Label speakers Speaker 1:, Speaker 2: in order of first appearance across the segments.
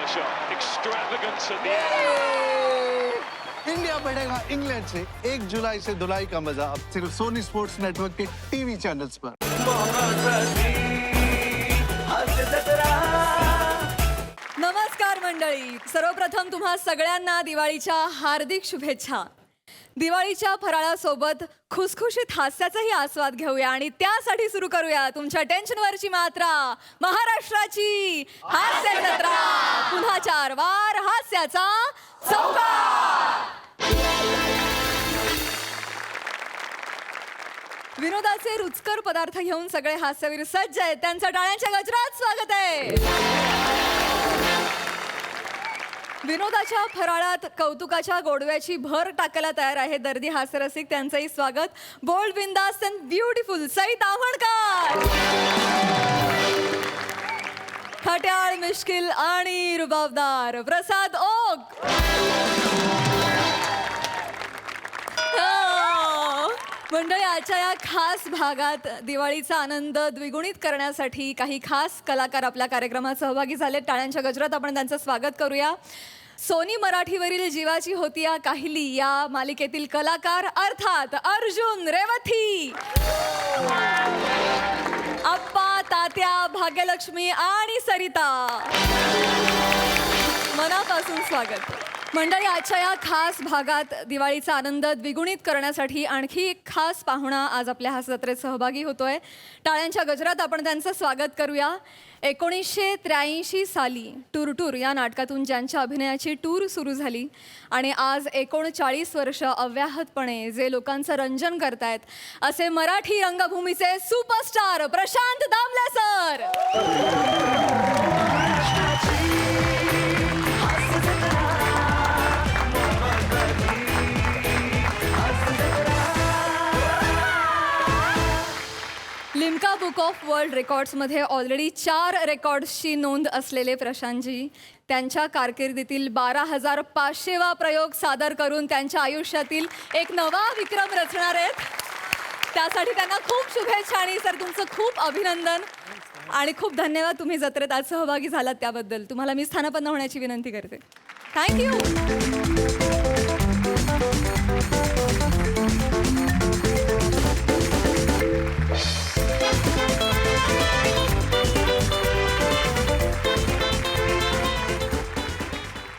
Speaker 1: shot. Extravagance at the end.
Speaker 2: India बढ़ेगा England से 1 जुलाई से धुलाई का मजा अब सिर्फ सोनी स्पोर्ट्स नेटवर्क के टीवी चैनल्स पर।
Speaker 3: नमस्कार मंडळी, सर्वप्रथम तुम्हा सगळ्यांना दिवाळीच्या हार्दिक शुभेच्छा. दिवाळीच्या फराळासोबत खुसखुशीत हास्याचाही आस्वाद घेऊया आणि त्यासाठी सुरू करूया तुमच्या टेन्शनवरची मात्रा, महाराष्ट्राची हास्य जत्रा. पुन्हा 4 वार हास्याचा चौकार. विनोदाचे रुचकर पदार्थ घेऊन सगळे हास्यवीर सज्ज आहेत. त्यांचं टाळ्यांच्या गजरात स्वागत आहे. विनोदाच्या फराळात कौतुकाच्या गोडव्याची भर टाकायला तयार आहे दर्दी हास्यरसिक. त्यांचंही स्वागत. बोल्ड, बिंदास अँड ब्युटिफुल सई ताम्हणकर. खट्याळ, मिश्किल आणि रुबाबदार प्रसाद ओक. मंडळी, आजच्या या खास भागात दिवाळीचा आनंद द्विगुणित करण्यासाठी काही खास कलाकार आपल्या कार्यक्रमात सहभागी झाले. टाळ्यांच्या गजरात आपण त्यांचं स्वागत करूया. सोनी मराठीवरील जीवाची होती या काहिली या मालिकेतील कलाकार अर्थात अर्जुन रेवथी, आप्पा, तात्या, भाग्यलक्ष्मी आणि सरिता. मनापासून स्वागत. मंडळी, आजच्या या खास भागात दिवाळीचा आनंद द्विगुणित करण्यासाठी आणखी एक खास पाहुणा आज आपल्या हास्य जत्रेत सहभागी होतोय. टाळ्यांच्या गजरात आपण त्यांचं स्वागत करूया. 1983 साली टूर या नाटकातून ज्यांच्या अभिनयाची टूर सुरू झाली आणि आज 39 वर्ष अव्याहतपणे जे लोकांचं रंजन करतायत असे मराठी रंगभूमीचे superstar Prashant Damle sir. Limca book of world रेकॉर्ड्समध्ये ऑलरेडी 4 रेकॉर्ड्सची नोंद असलेले प्रशांतजी त्यांच्या कारकिर्दीतील 12,500वा प्रयोग सादर करून त्यांच्या आयुष्यातील एक नवा विक्रम रचणार आहेत. त्यासाठी त्यांना खूप शुभेच्छा आणि सर तुमचं खूप अभिनंदन आणि खूप धन्यवाद. तुम्ही जत्रेत आज सहभागी झालात त्याबद्दल. तुम्हाला मी स्थानापन्न होण्याची विनंती करते. थँक्यू.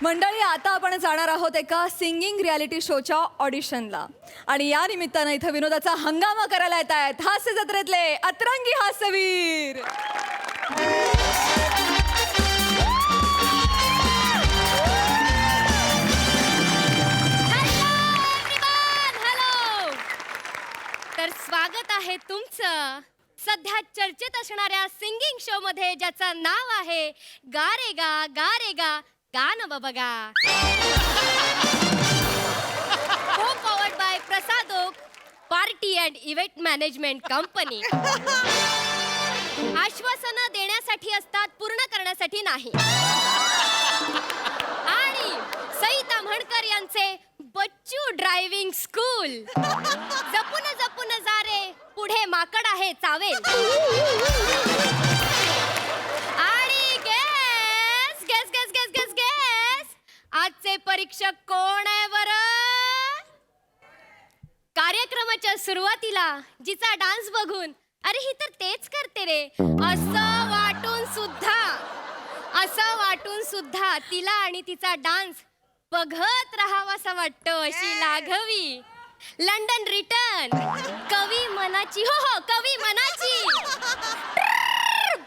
Speaker 3: मंडळी, आता आपण जाणार आहोत एका सिंगिंग रियालिटी शोच्या ऑडिशनला आणि या निमित्तानं इथं विनोदाचा हंगामा करायला येत आहेत हास्य जत्रेतले अतरंगी हास्यवीर.
Speaker 4: हॅलो, तर स्वागत आहे तुमचं सध्या चर्चेत असणाऱ्या सिंगिंग शो मध्ये ज्याचं नाव आहे गा रे गा गा रे गा गाणं बाबा गा. Co-powered by Prasad Oak, party and event management company. आश्वासनं देण्यासाठी असतात, पूर्ण करण्यासाठी नाही. आणि सई ताम्हणकर यांचे बच्चू ड्रायव्हिंग स्कूल. जपून जपून जा रे, पुढे माकड आहे चावेल. आजचे परीक्षक कोण आहे बरं? कार्यक्रमाच्या सुरुवातीला जिचा डान्स बघून अरे ही तर तेच करते रे असं वाटून सुद्धा तिला आणि तिचा डान्स बघत राहावासा वाटतो अशी लाघवी. लंडन रिटर्न कवी मनाची, हो कवी मनाची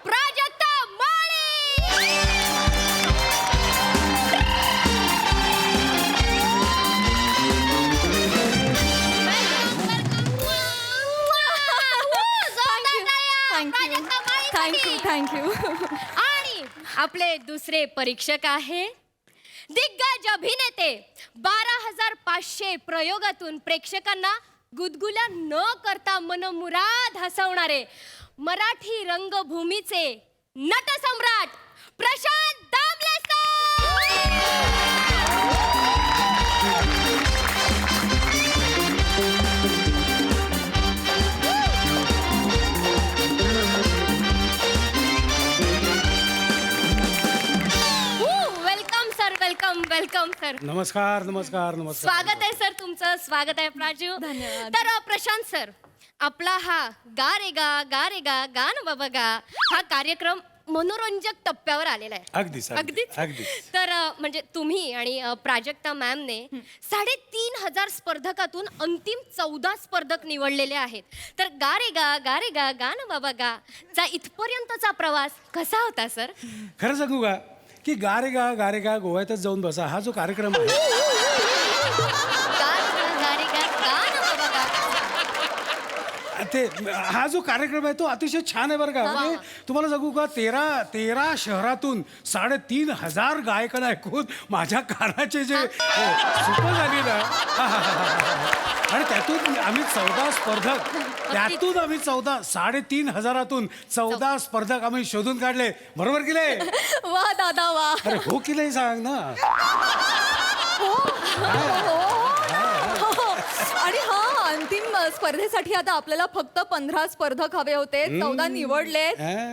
Speaker 4: प्राजक्ता माळी.
Speaker 3: थँक्यू.
Speaker 4: आणि आपले दुसरे परीक्षक आहे दिग्गज अभिनेते. 12,500 प्रयोगातून प्रेक्षकांना गुदगुल्या न करता मनमुराद हसवणारे मराठी रंगभूमीचे नटसम्राट Prashant Damle sir. Welcome sir.
Speaker 5: नमस्कार नमस्कार नमस्कार.
Speaker 4: स्वागत आहे सर तुमचं. स्वागत आहे प्राजू.
Speaker 3: धन्यवाद.
Speaker 4: तर प्रशांत सर, आपला हा गा रे गा गान बाबा गा हा कार्यक्रम मनोरंजक टप्प्यावर आलेला आहे.
Speaker 5: अगदीच
Speaker 4: अगदीच.
Speaker 5: अगदीच.
Speaker 4: तर म्हणजे तुम्ही आणि प्राजक्ता मॅमने 3,500 स्पर्धकातून अंतिम 14 स्पर्धक निवडलेले आहेत. तर गा रे गा गान बाबा गा चा इथपर्यंतचा प्रवास कसा होता सर?
Speaker 5: खरं सांगू का की गा रे गा गोव्यातच जाऊन बसा हा जो कार्यक्रम आहे
Speaker 4: गा रे गा गान बाबा गा.
Speaker 5: ते हा जो कार्यक्रम आहे तो अतिशय छान आहे बरं का. म्हणजे तुम्हाला सांगू का 13 शहरातून 3,500 गायकांना ऐकून माझ्या कानाचे जे सुख झाली ना आणि त्यातून आम्ही 14 स्पर्धक 14 स्पर्धक आम्ही शोधून काढले. बरोबर की नाही?
Speaker 3: वा दादा वा.
Speaker 5: अरे हो की नाही सांग ना.
Speaker 3: आणि हा अंतिम स्पर्धेसाठी आता आपल्याला फक्त 15 स्पर्धक हवे होते. 14 निवडले.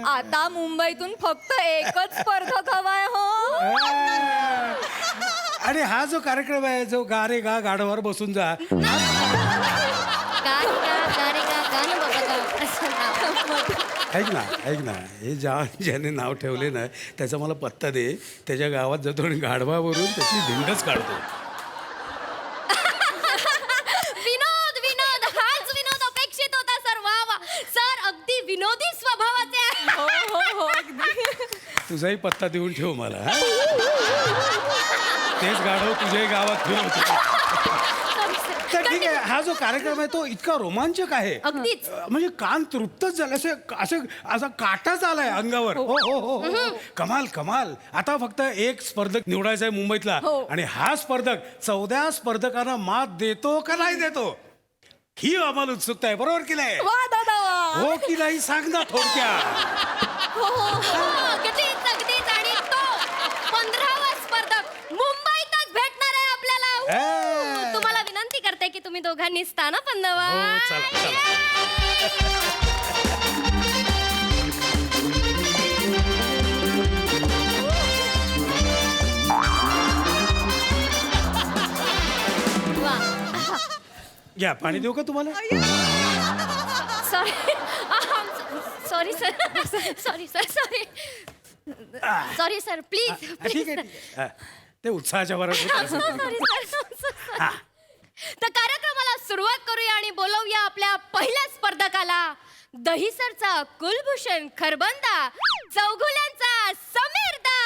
Speaker 3: आता मुंबईतून फक्त एकच स्पर्धक हवाय. हो
Speaker 5: आणि हा जो कार्यक्रम आहे जो गा रे गा गाढवावर बसून जा
Speaker 4: गा रे गा गान बाबा गा असं नाव.
Speaker 5: ऐक ना हे ज्याने नाव ठेवले ना त्याचा मला पत्ता दे. त्याच्या गावात जातो आणि गाढवावरून त्याची धिंडच काढतो.
Speaker 4: विनोद हाच विनोद अपेक्षित होता सर. वा सर अगदी विनोदी स्वभावाचे आहे.
Speaker 3: हो अगदी.
Speaker 5: तुझाही पत्ता देऊन ठेव मला. हा? तेच गाढव तुझ्याही गावात फिरवतो. तर ठीक आहे. हा जो कार्यक्रम आहे तो इतका रोमांचक आहे.
Speaker 4: अगदीच.
Speaker 5: म्हणजे कान तृप्तच झाले. असा काटाच आलाय अंगावर. हो कमाल. आता फक्त एक स्पर्धक निवडायचा आहे मुंबईतला. आणि हा स्पर्धक 14 स्पर्धकांना मात देतो का नाही देतो ही आम्हाला उत्सुकता आहे. बरोबर की नाही?
Speaker 3: वा दादा वा.
Speaker 5: हो की नाही सांग ना थोडक्यात.
Speaker 4: अगदीच आणि तो 15वा स्पर्धक मुंबईतच भेटणार आहे आपल्याला.
Speaker 5: ए.
Speaker 4: तुम्हाला विनंती करते की तुम्ही दोघांनी स्थानापन्न व्हा.
Speaker 5: हो, चला.
Speaker 4: वा.
Speaker 5: घ्या पाणी देऊ का तुम्हाला?
Speaker 4: Sorry sir please.
Speaker 5: ठीक आहे. हा, ते उत्साहाच्या वरात
Speaker 4: तर कार्यक्रमाला सुरुवात करूया आणि बोलवूया आपल्या पहिल्या स्पर्धकाला. दहिसरचा कुलभूषण खरबंदा, चौघुल्यांचा समीरदा.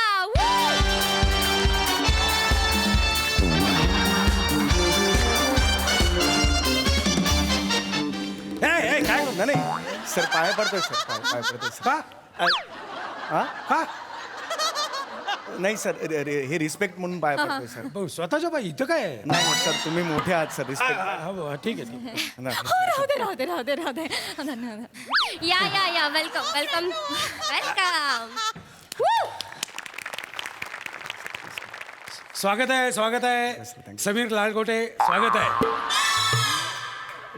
Speaker 5: काय
Speaker 6: नाही सर पाया पडतोय सर पाया पडतोय सर.
Speaker 5: का
Speaker 6: नाही सर हे रिस्पेक्ट म्हणून पाया पडतोय सर.
Speaker 5: स्वतःच्या बाई इथं काय आहे?
Speaker 6: नाही सर तुम्ही मोठे आहात सर रिस्पेक्ट.
Speaker 5: ठीक आहे.
Speaker 3: राहू दे. धन्यवाद.
Speaker 4: या वेलकम.
Speaker 5: स्वागत आहे समीर लालगोटे. स्वागत आहे.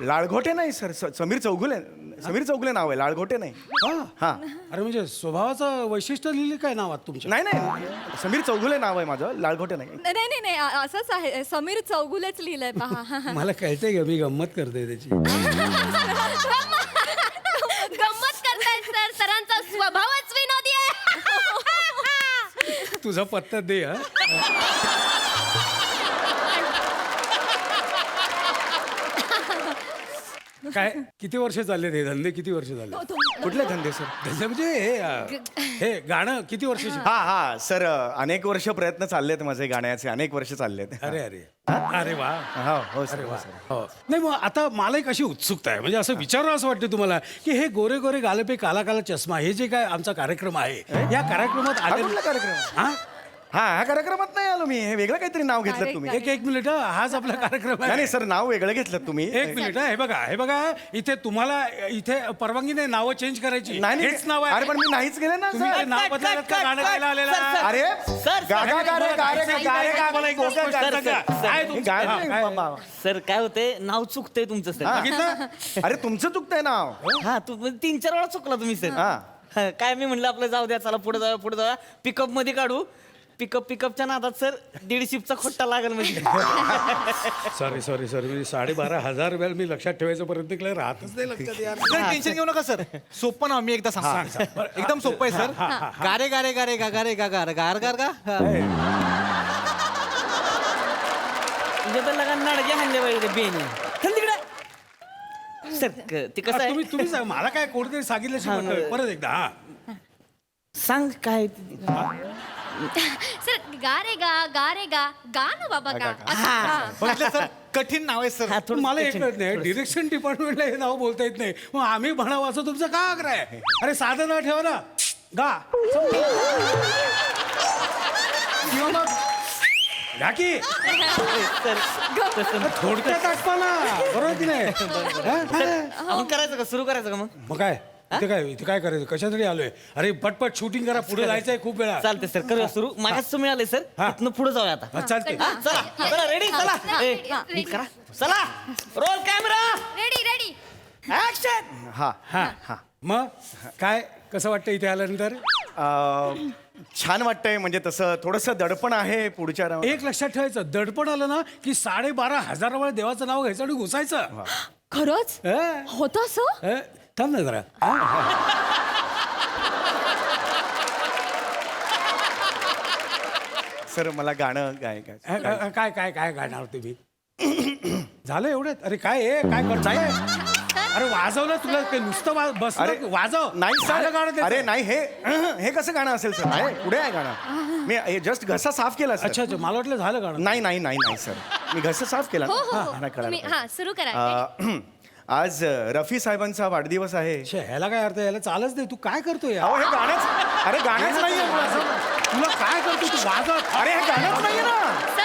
Speaker 6: लाळघोटे नाही सर समीर चौगुले नाव आहे लाळघोटे नाही. हा
Speaker 5: अरे म्हणजे स्वभावाचं वैशिष्ट्य लिहिले काय नावात तुमच्या?
Speaker 6: नाही समीर चौगुले नाव आहे माझं लाळघोटे नाही.
Speaker 3: नाही असंच आहे. समीर चौगुलेच लिहिलंय पहा.
Speaker 5: मला कळतंय का मी गंमत करतोय त्याची.
Speaker 4: गंमत करताय सर. सरांचा स्वभावच विनोदी आहे.
Speaker 5: तुझा पत्ता दे. हा काय किती वर्ष चालले ते धंदे? किती वर्ष झाले?
Speaker 6: कुठले धंदे सर?
Speaker 5: धंदे म्हणजे हे गाणं किती वर्ष?
Speaker 6: हा सर अनेक वर्ष प्रयत्न चाललेत माझे गाण्याचे. अनेक वर्ष चाललेत.
Speaker 5: अरे वा.
Speaker 6: हो सर.
Speaker 5: हो. नाही मग आता मला एक अशी उत्सुकता आहे. म्हणजे असं विचारावं असं वाटतं तुम्हाला की हे गोरे गोरे गाले पे काला काला चष्मा हे जे काय आमचा कार्यक्रम आहे या कार्यक्रमात
Speaker 6: हा कुठला कार्यक्रम? हा कार्यक्रमात नाही आलो मी. हे वेगळं काहीतरी नाव घेतलं तुम्ही.
Speaker 5: एक मिनिट. हाच आपला कार्यक्रम आहे.
Speaker 6: नाही सर नाव वेगळं घेतलं तुम्ही.
Speaker 5: एक मिनिट. हे बघा इथे तुम्हाला इथे परवानगी नाही नावं चेंज करायची.
Speaker 6: नाही
Speaker 5: हेच नाव आहे.
Speaker 6: अरे पण मी नाहीच गेले ना
Speaker 5: तुम्ही ते
Speaker 6: सर.
Speaker 5: नाव बदलायला का गाणं गायला आलेला?
Speaker 6: अरे
Speaker 7: सर काय होते नाव चुकतंय तुमचं सर.
Speaker 5: बघितलं?
Speaker 6: अरे तुमचं चुकतंय नाव.
Speaker 7: हा तू 3-4 वेळा चुकला तुम्ही सर.
Speaker 6: हा.
Speaker 7: काय मी म्हणलं आपलं जाऊ द्या चला पुढे जाऊया पिकअप मध्ये काढू. पिकअपच्या नादात सर 1.5 शिपचा खोट्टा लागेल म्हणजे
Speaker 5: सॉरी म्हणजे 12,500 वेळ मी लक्षात ठेवायचा प्रयत्न केला राहतच नाही लक्षात यार
Speaker 8: सर टेन्शन घेऊ नका सर सोपं ना मी एकदा सांगतो एकदम सोपं आहे सर गारे गारे गारे गा गारे गा गार गार गार गा
Speaker 7: म्हणजे तर लगा नाडगे हाणले पाहिजे बेने चल तिकडे सर ते कसं आहे
Speaker 5: तुम्ही सांग मला काय कोणतरी सांगितलं परत एकदा हा
Speaker 7: सांग काय
Speaker 4: सर गा रे गा ना बाबा गा असं.
Speaker 8: बघितलं सर कठीण नाव आहे सर
Speaker 7: हा, थोडं
Speaker 5: मला एक
Speaker 7: कठीण.
Speaker 5: कळत नाही डिरेक्शन डिपार्टमेंटला हे नाव बोलता येत नाही मग आम्ही म्हणावं असं तुमचं का आग्रह आहे अरे साधं नाव ठेवा ना गा किंवा मग गा की
Speaker 7: सर तसं
Speaker 5: थोडक्यात आठवा ना बरोबर की नाही हा?
Speaker 7: आपण करायचं का सुरू करायचं का
Speaker 5: मग काय इथे काय करायचं कशासाठी आलोय अरे पटपट शूटिंग करा पुढे जायचंय खूप वेळा
Speaker 7: चालते सर करूया सुरू मागास तुम्ही आले सर
Speaker 5: हा.
Speaker 7: इथनं पुढे जाऊया आता
Speaker 5: हा, चालते
Speaker 7: हा, चला रेडी चला ए, नीट करा चला रोल कॅमेरा
Speaker 4: रेडी
Speaker 7: ऍक्शन
Speaker 6: हा
Speaker 5: हा मग काय कसं वाटतं इथे आल्यानंतर
Speaker 6: छान वाटतंय म्हणजे तसं थोडंसं दडपण आहे पुढच्या राऊंड
Speaker 5: एक लक्षात ठेवायचं दडपण आलं ना की 12,500 वेळा देवाचं नाव घ्यायचं आणि घुसायचं
Speaker 3: खरंच होतं असं
Speaker 5: थांब ना जरा
Speaker 6: सर मला गाणं गायकायचं
Speaker 5: काय काय काय गाणार तुम्ही झालं एवढंच अरे काय आहे काय करताय अरे वाजवलं तुला ते नुसतं बस
Speaker 6: अरे
Speaker 5: वाजव
Speaker 6: नाही
Speaker 5: झालं गाणं
Speaker 6: सर
Speaker 5: त्याचं.
Speaker 6: अरे नाही हे कसं गाणं असेल सर आहे पुढे आहे गाणं मी जस्ट घसा साफ केला सर
Speaker 5: अच्छा मला वाटलं झालं गाणं
Speaker 6: नाही सर मी घसा साफ केला
Speaker 4: हो हो
Speaker 6: गाणं
Speaker 4: हो
Speaker 6: कळायला
Speaker 4: तुम्ही
Speaker 6: पाहिजे.
Speaker 4: हा सुरू करा
Speaker 6: आज रफी साहेबांचा वाढदिवस आहे
Speaker 5: छे, ह्याला काय अर्थ आहे? याला चालच नाही तू काय करतोय
Speaker 6: अहो हे गाणंच अरे गाणंच नाहीये
Speaker 5: तुला काय करतो तू वाजव
Speaker 6: अरे हे गाणंच नाहीये ना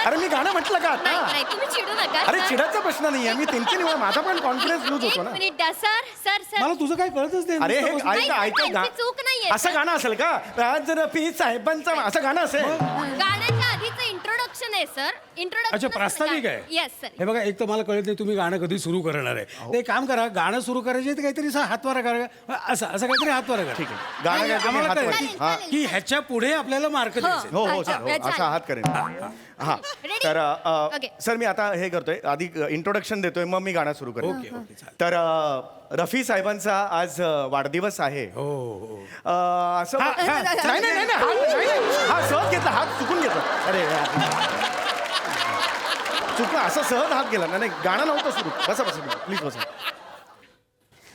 Speaker 6: अरे मी गाणं म्हटलं का
Speaker 4: नाही
Speaker 6: आता
Speaker 4: नाही तुम्ही चिडू नका
Speaker 6: अरे
Speaker 4: सर.
Speaker 6: चिडायचा प्रश्न नाहीये मी 3-3 वेळा माझा पण कॉन्फिडन्स लूज होतो
Speaker 4: एक
Speaker 6: ना
Speaker 4: मिनिट सर सर सर
Speaker 5: मला तुझं काय कळतच नाही
Speaker 6: अरे हे
Speaker 5: नुसतं बसून-
Speaker 6: ऐका ऐका
Speaker 4: त्यांची चूक नाहीये,
Speaker 6: असं
Speaker 4: सर.
Speaker 6: गाणं असेल का आज रफी साहेबांचा असं गाणं असेल
Speaker 4: गाण्याच्या आधीचं इंट्रोडक्शन आहे सर इंट्रोडक्शन
Speaker 5: अच्छा प्रास्ताविक आहे
Speaker 4: येस सर
Speaker 5: हे बघा एक तर मला कळत नाही तुम्ही गाणं कधी सुरू करणार आहे ते काम करा गाणं सुरू करायचे तर काहीतरी असं हातवारा करा असं काहीतरी हातवारा करा
Speaker 6: ठीक आहे गाणं गायचं मी
Speaker 5: आम्हाला
Speaker 6: हात
Speaker 5: कळलं
Speaker 6: वर-
Speaker 5: की-
Speaker 6: हा.
Speaker 5: की ह्याच्या पुढे आपल्याला मार्क द्यायचे
Speaker 6: हो हो
Speaker 4: अच्छा,
Speaker 6: सर हो
Speaker 4: अच्छा.
Speaker 6: असा हात करेन हा
Speaker 4: Ready?
Speaker 6: तर
Speaker 4: Okay.
Speaker 6: सर मी आता हे करतोय आधी इंट्रोडक्शन देतोय मग मी गाणं सुरू करेन
Speaker 5: ओके ओके चालेल
Speaker 6: तर रफी साहेबांचा आज वाढदिवस आहे
Speaker 5: हो हो
Speaker 6: असं नाही हा सहज घेतला हात चुकून घेतला अरे चुकला असं सहज हात गेला नाही गाणं नव्हतं सुरू बसा प्लीज बसा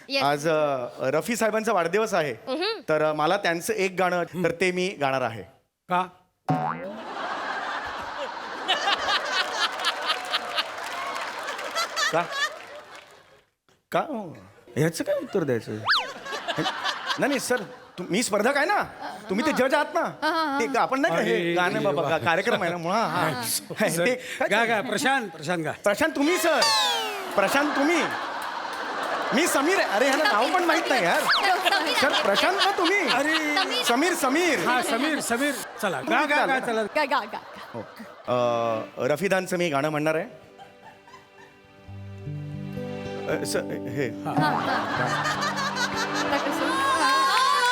Speaker 4: Yes.
Speaker 6: आज रफी साहेबांचा वाढदिवस आहे तर मला त्यांचं एक गाणं तर ते मी गाणार आहे
Speaker 5: का
Speaker 6: का का ह्याचं काय उत्तर द्यायचं नाही सर मी स्पर्धक आहे ना तुम्ही ते जज आहात ना ते आपण नाही का हे
Speaker 5: अरे
Speaker 6: गाणं बाबा
Speaker 5: देवा.
Speaker 6: कार्यक्रम आहे ना मुळा
Speaker 5: सर, गा गा प्रशांत गा
Speaker 6: प्रशांत तुम्ही सर प्रशांत तुम्ही मी समीर आहे अरे ह्याला नाव पण माहित नाही यार सर प्रशांत ना तुम्ही
Speaker 5: अरे
Speaker 6: समीर समीर
Speaker 5: हा समीर चला गा गा गा चला
Speaker 3: गा गा गा
Speaker 6: हो. रफीदांचं मी गाणं म्हणणार आहे हे
Speaker 3: आता कसं?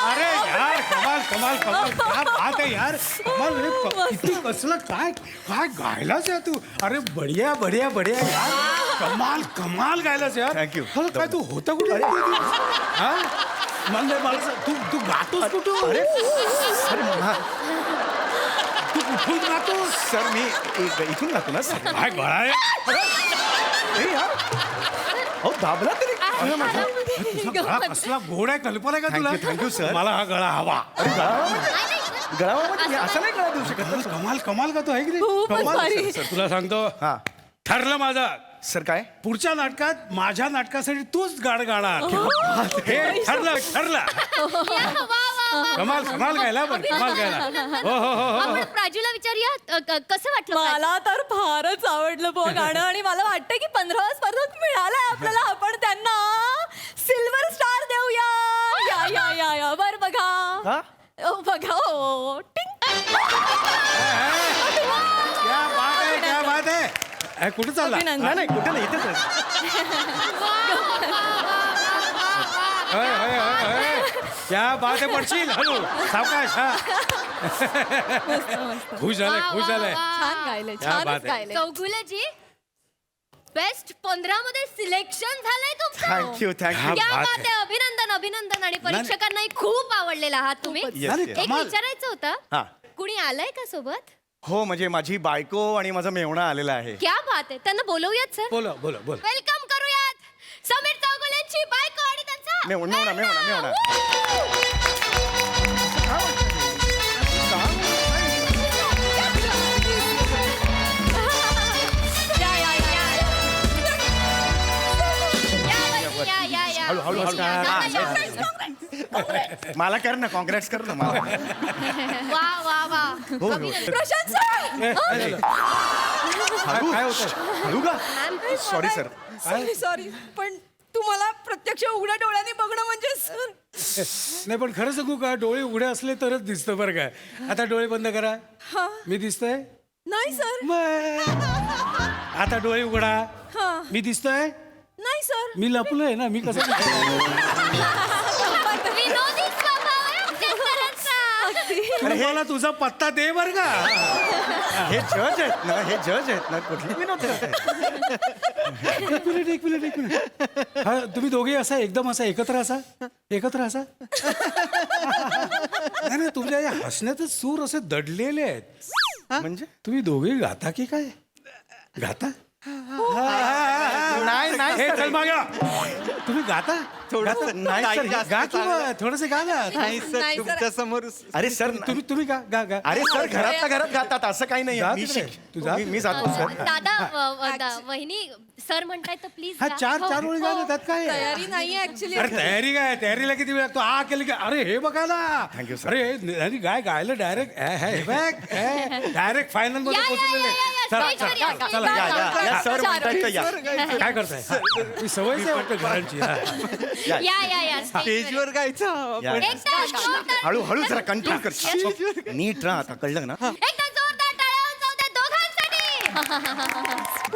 Speaker 5: अरे यार कमाल क्या बात आहे यार कमाल रे किती कसलं काय काय गायलाच यार तू अरे बढिया यार कमाल गायलाच यार
Speaker 6: Thank you.
Speaker 5: खरं काय तू होता कुठे हा मला तू गातोस कुठून
Speaker 6: अरे हा,
Speaker 5: तू कुठून गातोस
Speaker 6: सर मी इथून जातो ना सर
Speaker 5: काय गळा आहे
Speaker 6: हे यार हो दाबला तरी
Speaker 5: तुझा गळा कसला गोड आहे कल्पना का तुला
Speaker 6: Thank you, sir.
Speaker 5: मला हा गळा हवा
Speaker 6: अरे गळावामध्ये मी असं नाही गळा देऊ शकत
Speaker 5: कमाल का तो आहे की नाही
Speaker 3: खूपच
Speaker 5: कमाल
Speaker 3: भारी.
Speaker 5: सर तुला सांगतो
Speaker 6: हा
Speaker 5: ठरलं माझं
Speaker 6: सर काय
Speaker 5: पुढच्या नाटकात माझ्या नाटकासाठी तूच गाणं गाणार हे ठरलं कमाल गायला पण कमाल गायला हो
Speaker 4: आपण प्राजूला विचारूया कसं वाटलं प्राजू?
Speaker 3: मला तर फारच आवडलं बुवा गाणं आणि मला वाटतं की 15 स्पर्धक मिळालाय आपल्याला आपण त्यांना सिल्वर स्टार देऊया या या या या वर बघा
Speaker 6: हा
Speaker 3: बघा हो टिंग.
Speaker 5: क्या बात आहे कुठे चालला
Speaker 3: अभिनंदन.
Speaker 6: नाही कुठे नाही इथेच आहे.
Speaker 5: क्या बात आहे पडशील हॅलो सावकाश हा खुश झालंय
Speaker 4: वा,
Speaker 5: खुश
Speaker 4: वा,
Speaker 5: झालंय
Speaker 4: वा.
Speaker 3: छान गायले
Speaker 5: क्या बात
Speaker 3: छानच
Speaker 5: आहे.
Speaker 3: गायले
Speaker 4: चौगुलेजी बेस्ट 15 मध्ये सिलेक्शन झालंय तुमचं.
Speaker 6: थँक्यू
Speaker 5: क्या
Speaker 6: थँक्यू
Speaker 4: क्या
Speaker 5: बात
Speaker 4: बात आहे, अभिनंदन अभिनंदन. आणि परीक्षकांनाही खूप आवडलेला आहात तुम्ही.
Speaker 6: Yes, yes.
Speaker 4: एक विचारायचं
Speaker 6: हा.
Speaker 4: होतं, कुणी आलंय का सोबत?
Speaker 6: हो म्हणजे माझी बायको आणि माझा मेवणा आलेला आहे.
Speaker 4: क्या बात आहे, त्यांना बोलवूयात सर.
Speaker 5: बोला बोला बोला
Speaker 4: वेलकम करूयात समीर चौगुलेंची बायको आणि त्यांचा
Speaker 6: मेवणा. हळू. मला कर ना कॉंग्रॅट्स कर ना मला.
Speaker 4: वा वा वा.
Speaker 6: हो.
Speaker 4: अभिनंदन.
Speaker 3: प्रशांत सर
Speaker 5: काय होतं
Speaker 6: हळू का सॉरी सर.
Speaker 3: सॉरी पण तुम्हाला प्रत्यक्ष उघड्या डोळ्यांनी बघणं म्हणजे सर
Speaker 5: नाही पण खरं सांगू का डोळे उघडे असले तरच दिसतं बरं काय. आता डोळे बंद करा.
Speaker 3: हा
Speaker 5: मी दिसतोय
Speaker 3: नाही सर
Speaker 5: मग. आता डोळे उघडा.
Speaker 3: हा
Speaker 5: मी दिसतोय
Speaker 3: नाही सर
Speaker 5: मी लपलोय ना मी कसं दिसतोय?
Speaker 4: विनोदी स्वभाव आहे आमच्या सरांचा.
Speaker 5: अरे मला तुझा पत्ता दे बर का.
Speaker 6: हे जज आहेत ना कुठली विनोद करताय?
Speaker 5: एक मिनिट हा तुम्ही दोघे असा एकदम असा एकत्र असा नाही तुमच्या या हसण्याचे सूर असे दडलेले आहेत.
Speaker 6: म्हणजे
Speaker 5: तुम्ही दोघे गाता की काय गाता
Speaker 6: नाही
Speaker 5: हे चल मागे वा. तुम्ही गाता
Speaker 6: थोडंसं नाही सर
Speaker 5: गा किंवा थोडस गा ना.
Speaker 3: नाही सर
Speaker 8: समोर
Speaker 6: अरे सर
Speaker 5: तुम्ही गा
Speaker 6: अरे सर घरातल्या घरात गातात असं काही नाही
Speaker 5: जा
Speaker 6: मी
Speaker 5: तिकडे. तू जा.
Speaker 6: मी जातो सर.
Speaker 4: दादा वहिनी सर म्हणताय तर प्लीज.
Speaker 5: हा चार ओळी गा ना, त्यात काय आहे?
Speaker 3: तयारी नाहीये ऍक्च्युली
Speaker 5: अरे तयारीला किती वेळ लागतो हा केली की अरे हे बघा ना.
Speaker 6: Thank you, sir.
Speaker 5: अरे आणि गायलं डायरेक्ट फायनल मध्ये पोहोचलेले. चला चला
Speaker 6: या सर म्हणतायत तर या.
Speaker 5: काय करताय ही सवयच आहे वाटतं घरांची. हा.
Speaker 4: या
Speaker 8: स्टेजवर गायचं
Speaker 6: या.
Speaker 4: एकदा जोरदार-
Speaker 6: हळू जरा कंट्रोल कर नीट राहा आता कळलं ना.
Speaker 4: एकदा जोरदार टाळ्या वाजवू द्या दोघांसाठी.
Speaker 3: वा वा वा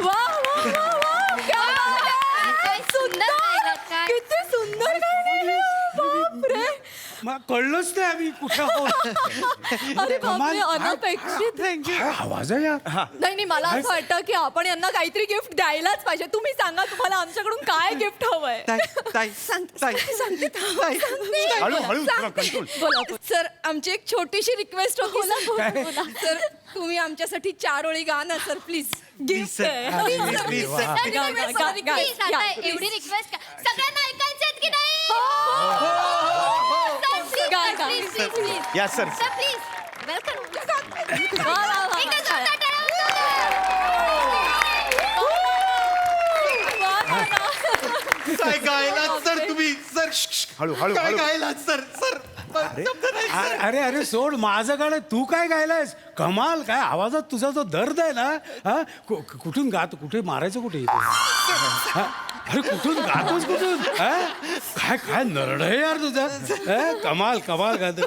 Speaker 3: वा क्या बात आहे.
Speaker 4: काय सुंदर गायलात, काय.
Speaker 3: किती सुंदर गायले. बापरे
Speaker 5: मग कळलंच नाही आम्ही कुठं आहोत.
Speaker 3: अरे
Speaker 5: कमाल.
Speaker 3: बापरे अनपेक्षित
Speaker 5: काय आवाज आहे यार.
Speaker 3: नाही मला असं वाटतं की आपण यांना काहीतरी गिफ्ट द्यायलाच पाहिजे. तुम्ही सांगा तुम्हाला आमच्याकडून काय गिफ्ट हवंय.
Speaker 6: हळू जरा कंट्रोल.
Speaker 3: बोला सर आमची एक छोटीशी रिक्वेस्ट होती सर तुम्ही आमच्यासाठी 4 ओळी गा ना सर प्लीज. गिफ्ट
Speaker 4: Please, आता एवढी रिक्वेस्ट सगळ्यांना ऐकायचे आहेत की नाही?
Speaker 3: गा, गा.
Speaker 4: प्लीज
Speaker 6: या सर
Speaker 4: सर प्लीज वेलकम. एकदा
Speaker 3: वा, वा, वा.
Speaker 4: जोरदार टाळ्या वाजवू द्या.
Speaker 8: काय गायलात सर तुम्ही सर
Speaker 6: हळू
Speaker 8: काय गायलात सर सर
Speaker 5: अरे सोड माझं गाणं तू काय गायलायस. कमाल काय आवाजात तुझा जो दर्द आहे ना. हा कुठून गातो कुठे मारायचं कुठे हा? अरे कुठून गातोस कुठून हा? काय नरड आहे यार तुझं. हा? कमाल गातो.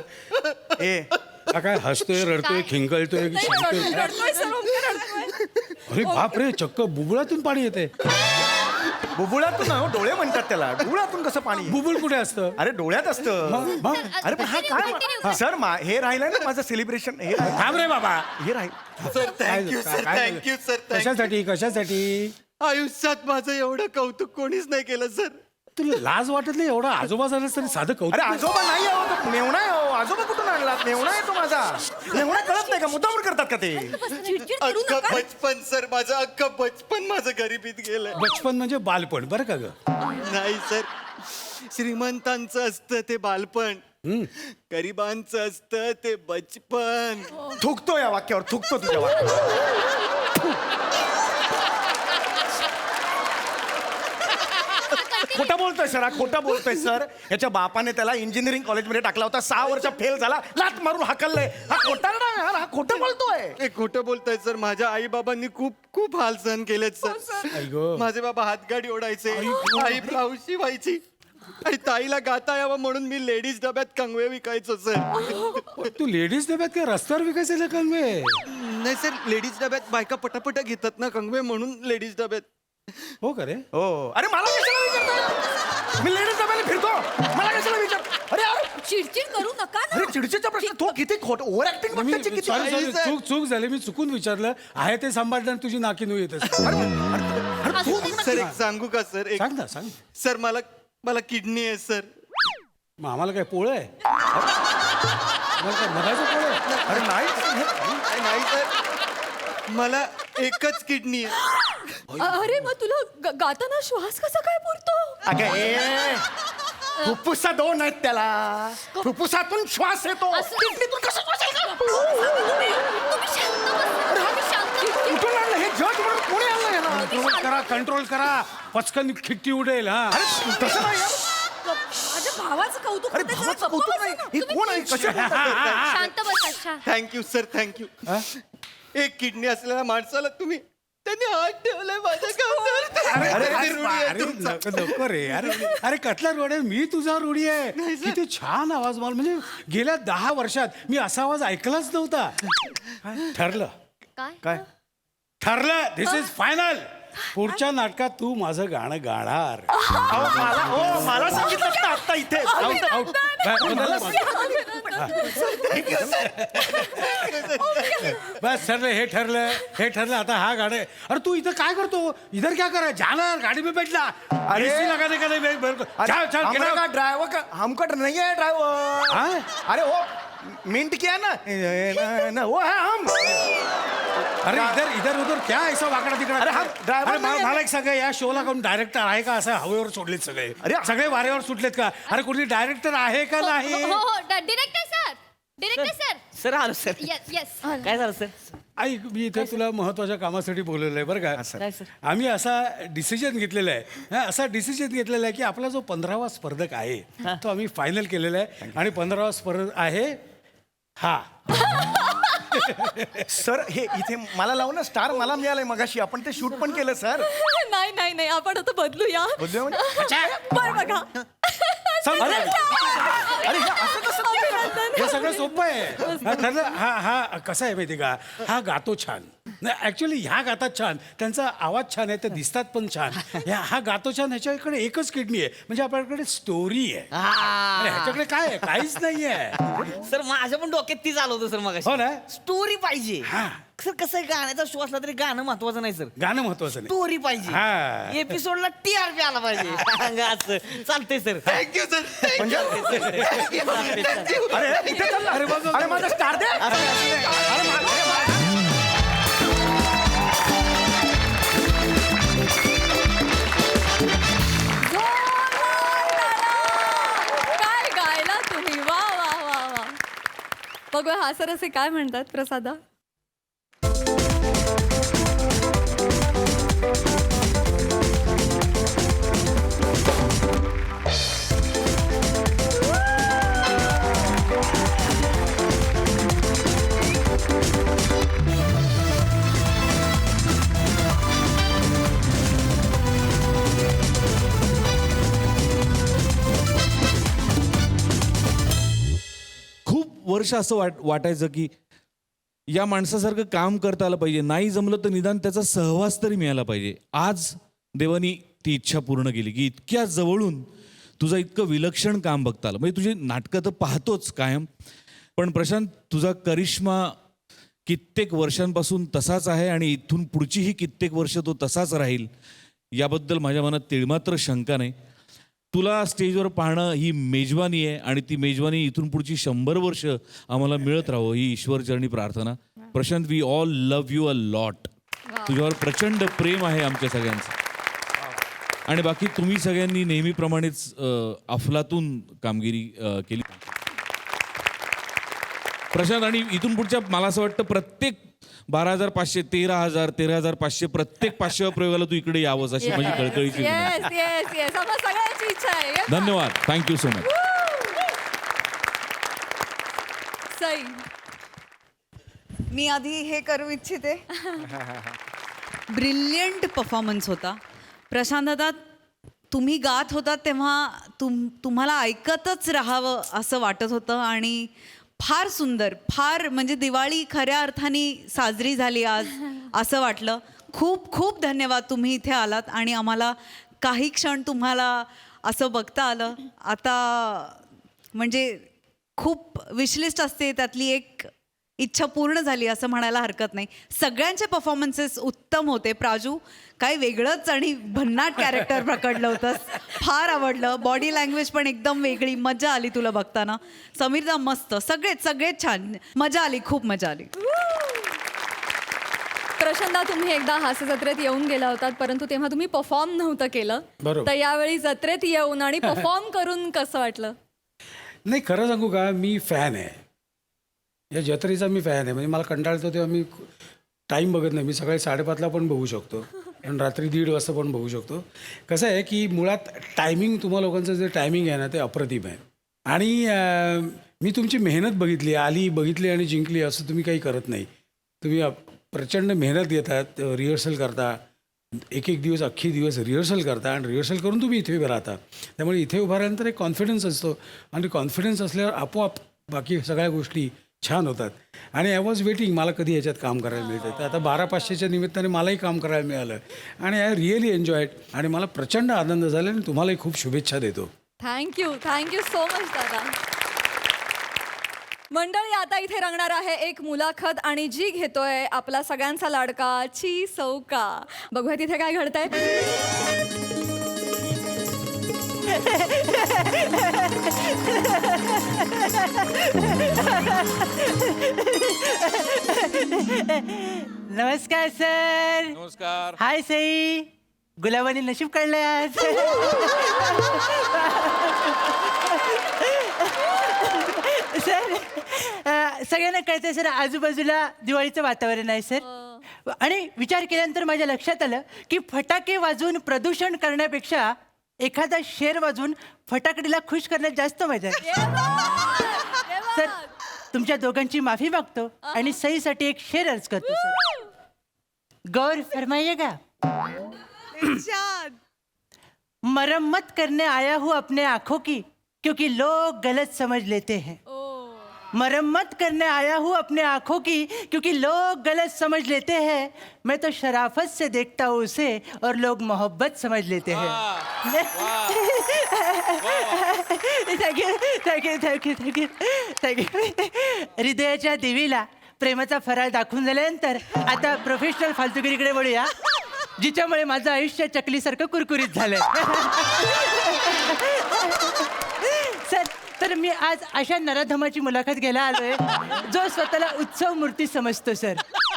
Speaker 6: ए
Speaker 5: काय हसतोय रडतोय खिंकळतोय शिंकतोय.
Speaker 3: रडतोय सर रडतोय.
Speaker 5: अरे बापरे चक्क बुबुळातून पाणी येते.
Speaker 6: बुबुळातून ना, हो, डोळे म्हणतात त्याला. बुबुळातून कसं पाणी.
Speaker 5: बुबुळ कुठे असतं.
Speaker 6: अरे डोळ्यात असतं.
Speaker 5: मग
Speaker 6: अरे पण हा काय सर हे राहिलंय ना माझं सेलिब्रेशन. हे
Speaker 5: थांब रे बाबा.
Speaker 6: राहील.
Speaker 8: Sir thank you sir thank you sir
Speaker 5: कशासाठी
Speaker 8: आयुष्यात माझं एवढं कौतुक कोणीच नाही केलं सर.
Speaker 5: तुला लाज वाटत नाही एवढा आजोबा झालास तरी साधं कौतुक.
Speaker 6: अरे आजोबा नाही आहो तो मेवणा आहे हो. आजोबा कुठून आणला मेवणा आहे तो माझा. मेवणा कळत नाही का मुद्दामून करतात का ते.
Speaker 3: चिडचिड करू
Speaker 8: अख्खं
Speaker 3: नका.
Speaker 8: बचपन सर माझं अख्खं बचपन माझं गरिबीत गेलं.
Speaker 5: बचपन म्हणजे बालपण बरं का ग.
Speaker 8: नाही सर श्रीमंतांचं असतं ते बालपण गरिबांचं असतं ते बचपन.
Speaker 6: थुकतो या वाक्यावर थुकतो तुझ्या वाक्यावर. खोटं बोलतोय सर खोटं बोलतोय सर. याच्या बापाने त्याला इंजिनिअरिंग कॉलेजमध्ये टाकला होता. 6 वर्ष फेल झाला. लात मारून हाकललंय. हा खोटा नाही यार. हा खोटं बोलतोय.
Speaker 8: हे खोटं बोलताय सर. माझ्या आई बाबांनी खूप खूप हाल सहन केलेत सर.
Speaker 5: आई गं.
Speaker 8: माझे बाबा हातगाडी ओढायचे आई ब्लाऊज शिवायची आणि ताईला गाता यावं म्हणून मी लेडीज डब्यात कंगवे विकायचो सर.
Speaker 5: तू लेडीज डब्यात काय रस्त्यावर विकायचे ना कंगवे.
Speaker 8: नाही सर लेडीज डब्यात बायका पटापट घेतात ना कंगवे म्हणून लेडीज डब्यात.
Speaker 5: हो का रे.
Speaker 6: हो अरे मला कशाला विचारता. मी लेडीज डब्याने फिरतो. मला कशाला विचार. अरे
Speaker 3: चिडचिड करू नका ना.
Speaker 6: अरे चिडचिडचा प्रश्न तो किती खोट ओव्हर ऍक्टिंग
Speaker 5: मी
Speaker 6: बघताची किती
Speaker 5: सॉरी सॉरी
Speaker 8: सर.
Speaker 5: चूक झाली, मी चुकून विचारलं. आहे ते सांभाळताना तुझी नाकी येत असते.
Speaker 8: सर एक सांगू का सर एक
Speaker 5: सांग ना, सांग.
Speaker 8: सर मला किडनी आहे सर.
Speaker 5: मग आम्हाला काय पोळं आहे? आम्हाला काय मगाचं पोळं आहे?
Speaker 6: अरे नाही
Speaker 8: नाही सर मला एकच किडनी आहे.
Speaker 3: अरे मग तुला गाताना श्वास कसा काय पुरतो?
Speaker 6: अगं ए फुफ्फुसा 2 आहेत त्याला. फुफ्फुसातून श्वास येतो. किडनीतून कसा श्वास येतो?
Speaker 3: तुम्ही शांत बसा. तुम्ही शांत बसा.
Speaker 6: कुठून आणलं हे जज म्हणून कोणी आणलं याला?
Speaker 5: कंट्रोल करा. पचकन खिट्टी उडेल. हा
Speaker 6: अरे तसं नाही यार.
Speaker 3: माझ्या भावाचं कौतुक
Speaker 6: अरे
Speaker 3: होतंय,
Speaker 6: भावाचं
Speaker 3: जरा
Speaker 6: कौतुक
Speaker 3: गप्प
Speaker 6: नाही.
Speaker 3: बसा ना.
Speaker 6: हे
Speaker 3: तुम्ही
Speaker 6: कोण आहे कशा
Speaker 4: शांत बसा
Speaker 8: थँक्यू सर थँक्यू. एक किडनी असलेल्या माणसाला तुम्ही त्यांनी हात ठेवलाय माझ्या
Speaker 5: अरे
Speaker 8: कामावर.
Speaker 5: अरे,
Speaker 8: किती रूढी आहे
Speaker 5: अरे,
Speaker 8: तुमचा.
Speaker 5: नको रे. अरे कसला रोड आहे? मी तुझा रूढी आहे. किती छान आवाज. मला म्हणजे गेल्या 10 वर्षात मी असा आवाज ऐकलाच नव्हता. ठरलं
Speaker 6: काय
Speaker 5: ठरलं. दिस इज फायनल. पुढच्या नाटकात तू माझं गाणं गाणार.
Speaker 6: मला सांगितलं असतं आता इथे.
Speaker 5: Out, out. बस ठरलं. हे ठरलं. आता हा गाणं आहे. अरे तू इथं काय करतो? इधर क्या कर रहा है? जाना गाड़ी में बैठना.
Speaker 6: अरे.
Speaker 5: एसी लगाने का नहीं. चल चल get out.
Speaker 6: ड्राइवर का हमको नहीं है ड्राइवर.
Speaker 5: हाँ?
Speaker 6: अरे वो मिंट किया ना वो है हम.
Speaker 5: अरे इधर उधर क्या ऐसा वाकडा तिकडा?
Speaker 6: अरे हा driver
Speaker 5: अरे
Speaker 6: नाही आहे.
Speaker 5: मला एक सांगा, या शोला कोण डायरेक्टर आहे का? असं हवेवर सोडलेत सगळे.
Speaker 6: अरे.
Speaker 5: सगळे वाऱ्यावर सुटलेत का? अरे कोणी डायरेक्टर आहे का नाही?
Speaker 4: हो डिरेक्टर सर
Speaker 7: सर आलो सर.
Speaker 4: येस येस
Speaker 7: काय झालं सर?
Speaker 5: ऐक, मी इथे तुला महत्वाच्या कामासाठी बोलवलं आहे बरं
Speaker 7: काय
Speaker 5: का.
Speaker 7: सर?
Speaker 5: आम्ही असा डिसिजन घेतलेला आहे. असा डिसिजन घेतलेला आहे की आपला जो 15वा स्पर्धक आहे तो आम्ही फायनल केलेला आहे. आणि 15वा स्पर्धक आहे हा.
Speaker 6: सर हे इथे मला लावून स्टार मला मिळालंय मगाशी. आपण ते शूट पण केलं सर.
Speaker 3: नाही आपण आता बदलूया.
Speaker 6: बदलूया म्हणजे?
Speaker 3: बरं बघा.
Speaker 5: अरे
Speaker 6: अरे हे असं कसं
Speaker 5: हे सगळं सोपं आहे. ठरलं. हा कसा आहे माहिती का? हा गातो छान. नाही ऍक्च्युली ह्या गातात छान. त्यांचा आवाज छान आहे. ते दिसतात पण छान. हा गातो छान. ह्याच्याकडे एकच किडनी आहे. म्हणजे आपल्याकडे स्टोरी आहे. अरे ह्याच्याकडे काय आहे? काहीच नाही आहे.
Speaker 7: सर माझ्या पण डोक्यात तीच आलं होतं सर मग.
Speaker 5: हो ना?
Speaker 7: स्टोरी पाहिजे.
Speaker 5: हा.
Speaker 7: सर कसं आहे, गाण्याचा शो असला तरी गाणं महत्वाचं नाही सर.
Speaker 5: गाणं महत्वाचं नाही.
Speaker 7: स्टोरी
Speaker 5: हा.
Speaker 7: पाहिजे. एपिसोडला TRP आला पाहिजे. असं चालतंय सर.
Speaker 8: Thank you sir.
Speaker 6: म्हणजे अरे इथे चल ना. अरे माझा स्टार दे. अरे
Speaker 3: काय गायला तुम्ही. वा वा वा वा. बघूया हा सर असे काय म्हणतात. प्रसादा.
Speaker 9: खूप वर्ष असं वाटायचं की या माणसासारखं काम करता आलं पाहिजे. नाही जमलं तर निदान त्याचा सहवास तरी मिळाला पाहिजे. आज देवानी ती इच्छा पूर्ण केली की इतक्या जवळून तुझं इतकं विलक्षण काम बघता आलं. म्हणजे तुझी नाटकं तर पाहतोच कायम, पण प्रशांत तुझा करिश्मा कित्येक वर्षांपासून तसाच आहे आणि इथून पुढचीही कित्येक वर्ष तो तसाच राहील याबद्दल माझ्या मनात तिळमात्र शंका नाही. तुला स्टेजवर पाहणं ही मेजवानी आहे आणि ती मेजवानी इथून पुढची 100 वर्ष आम्हाला मिळत राहावं ही ईश्वरचरणी प्रार्थना. Prashant, we all love you a lot. तुझ्यावर प्रचंड प्रेम आहे आमच्या सगळ्यांचं. आणि बाकी तुम्ही सगळ्यांनी नेहमीप्रमाणेच अफलातून कामगिरी केली प्रशांत. आणि इथून पुढच्या मला असं वाटतं प्रत्येक 12,500 13,500 प्रत्येक 500व्या प्रयोगाला तू इकडे यावंस अशी माझी कळकळीची विनंती.
Speaker 3: येस आम्हाला सगळ्यांची इच्छा आहे. Yes.
Speaker 9: धन्यवाद. Thank you so much.
Speaker 3: सई.
Speaker 10: मी आधी हे करू इच्छिते. ब्रिलियंट परफॉर्मन्स होता. प्रशांत दादा, तुम्ही गात होता तेव्हा तुम्हाला ऐकतच राहावं असं वाटत होतं आणि फार सुंदर, फार म्हणजे दिवाळी खऱ्या अर्थाने साजरी झाली आज असं वाटलं. खूप खूप धन्यवाद तुम्ही इथे आलात आणि आम्हाला काही क्षण तुम्हाला असं बघता आलं. आता म्हणजे खूप विशलिस्ट असते, त्यातली एक इच्छा पूर्ण झाली असं म्हणायला हरकत नाही. सगळ्यांचे परफॉर्मन्सेस उत्तम होते. प्राजू काय वेगळंच आणि भन्नाट कॅरेक्टर पकडलं होतंस, फार आवडलं. बॉडी लँग्वेज पण एकदम वेगळी, मजा आली तुला बघताना. समीरदा मस्त, सगळेच छान, मजा आली, खूप मजा आली.
Speaker 3: प्रशांतदा, तुम्ही एकदा हास्य जत्रेत येऊन गेला होतात, परंतु तेव्हा तुम्ही परफॉर्म नव्हतं केलं.
Speaker 5: बरोबर.
Speaker 3: तर यावेळी जत्रेत येऊन आणि परफॉर्म करून कसं वाटलं?
Speaker 5: नाही, खरं सांगू का, मी फॅन आहे या जत्रेचा. मी फॅन आहे. म्हणजे मला कंटाळतो तेव्हा मी टाईम बघत नाही. मी सकाळी 5:30ला पण बघू शकतो आणि रात्री 1:30 वाजता पण बघू शकतो. कसं आहे की मुळात टायमिंग, तुम्हा लोकांचं जे टायमिंग आहे ना ते अप्रतिम आहे. आणि मी तुमची मेहनत बघितली, आली, बघितली आणि जिंकली असं तुम्ही काही करत नाही. तुम्ही प्रचंड मेहनत घेतात, रिहर्सल करता, एक दिवस, अख्खी दिवस रिहर्सल करता आणि रिहर्सल करून तुम्ही इथे उभं राहता. त्यामुळे इथे उभं राहिल्यानंतर एक कॉन्फिडन्स असतो आणि कॉन्फिडन्स असल्यावर आपोआप बाकी सगळ्या गोष्टी छान होतात. आणि आय वॉज वेटिंग, मला कधी याच्यात काम करायला मिळतं. तर आता 12/500च्या निमित्ताने मलाही काम करायला मिळालं आणि आय रिअली एन्जॉयड आणि मला प्रचंड आनंद झाला आणि तुम्हालाही खूप शुभेच्छा देतो.
Speaker 3: थँक्यू सो मच दादा. मंडळी, आता इथे रंगणार आहे एक मुलाखत आणि जी घेतोय आपला सगळ्यांचा लाडका ची सौका. बघूया तिथे काय घडतंय.
Speaker 7: नमस्कार सर.
Speaker 1: नमस्कार.
Speaker 7: हाय सई, गुलाबाने नशीब काढलंय आज. सर, सगळ्यांना कळतंय सर, आजूबाजूला दिवाळीचं वातावरण आहे सर. आणि विचार केल्यानंतर माझ्या लक्षात आलं की फटाके वाजवून प्रदूषण करण्यापेक्षा एखादा शेर वाजवून फटाकडीला खुश करण्यात जास्त मजा आहे. सर, तुमच्या दोघांची माफी मागतो आणि सईसाठी एक शेर अर्ज करतो सर. गौर फरमाइएगा. मरम्मत करने आया हूँ अपने आंखों की, क्योंकि लोग गलत समझ लेते हैं. मरम्मत करने आया हूँ अपने आंखों की, क्योंकि लोग गलत समझ लेते हैं. मैं तो शराफत से देखता हूँ उसे और लोग मोहब्बत समझ लेते हैं. थँक्यू. हृदयाच्या देवीला प्रेमाचा फराळ दाखवून झाल्यानंतर आता प्रोफेशनल फालतुगिरीकडे वळूया, जिच्यामुळे माझं आयुष्य चकलीसारखं कुरकुरीत झालंय. सर, तर मी आज अशा नराधमाची मुलाखत घ्यायला आलोय जो स्वतःला उत्सव मूर्ती समजतो सर.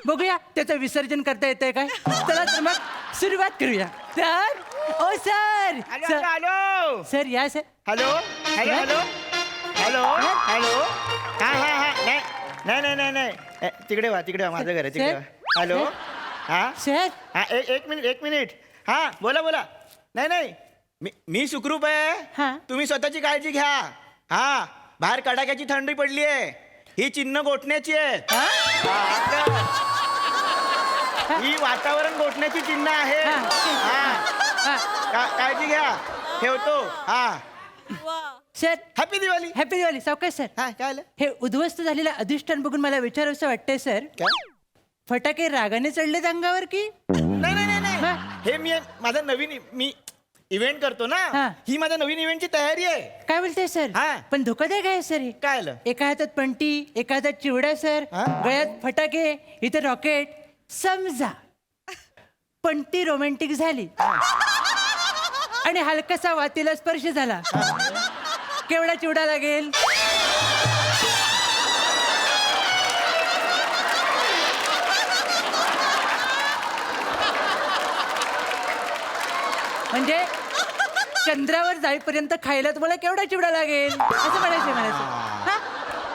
Speaker 7: बघूया त्याचं विसर्जन करता येतंय काय. चला तर मग सुरुवात करूया. सर, ओ सर.
Speaker 6: हॅलो
Speaker 7: सर या sir.
Speaker 6: Hello hello hello hello hello. नाही, तिकडे वा, माझं घर आहे, तिकडे वा. हॅलो. हा
Speaker 7: सर.
Speaker 6: हा, एक मिनिट. हा, बोला. नाही, मी सुखरूप आहे.
Speaker 7: हा.
Speaker 6: तुम्ही स्वतःची काळजी घ्या. हा, बाहेर कडाक्याची थंडी पडली आहे. ही चिन्ह गोठण्याची आहे. ही वातावरण गोठण्याची चिन्ह आहे. काळजी घ्या, ठेवतो. हा
Speaker 7: sir,
Speaker 6: happy Diwali.
Speaker 7: Happy Diwali. सावकाश सर.
Speaker 6: हा, काय आलं?
Speaker 7: हे उद्ध्वस्त झालेलं अधिष्ठान बघून मला विचारावंसं वाटतंय सर,
Speaker 6: काय?
Speaker 7: फटाके रागाने चढलेत अंगावर की?
Speaker 6: नाही. हे माझा नवीन मी इव्हेंट करतो ना.
Speaker 7: हा.
Speaker 6: ही माझ्या नवीन इव्हेंटची तयारी आहे.
Speaker 7: काय बोलते सर?
Speaker 6: हा.
Speaker 7: पण धोकादायक आहे सर हे.
Speaker 6: काय आलं?
Speaker 7: एका हातात पंटी, एका हातात चिवडा सर,
Speaker 6: हा?
Speaker 7: गळ्यात फटाके, इथे रॉकेट. समजा पंटी रोमॅन्टिक झाली आणि हलकासा वातीला स्पर्श झाला, केवढा चिवडा लागेल? म्हणजे चंद्रावर जाईपर्यंत खायला तुम्हाला केवढा चिवडा लागेल असं म्हणायचं मला.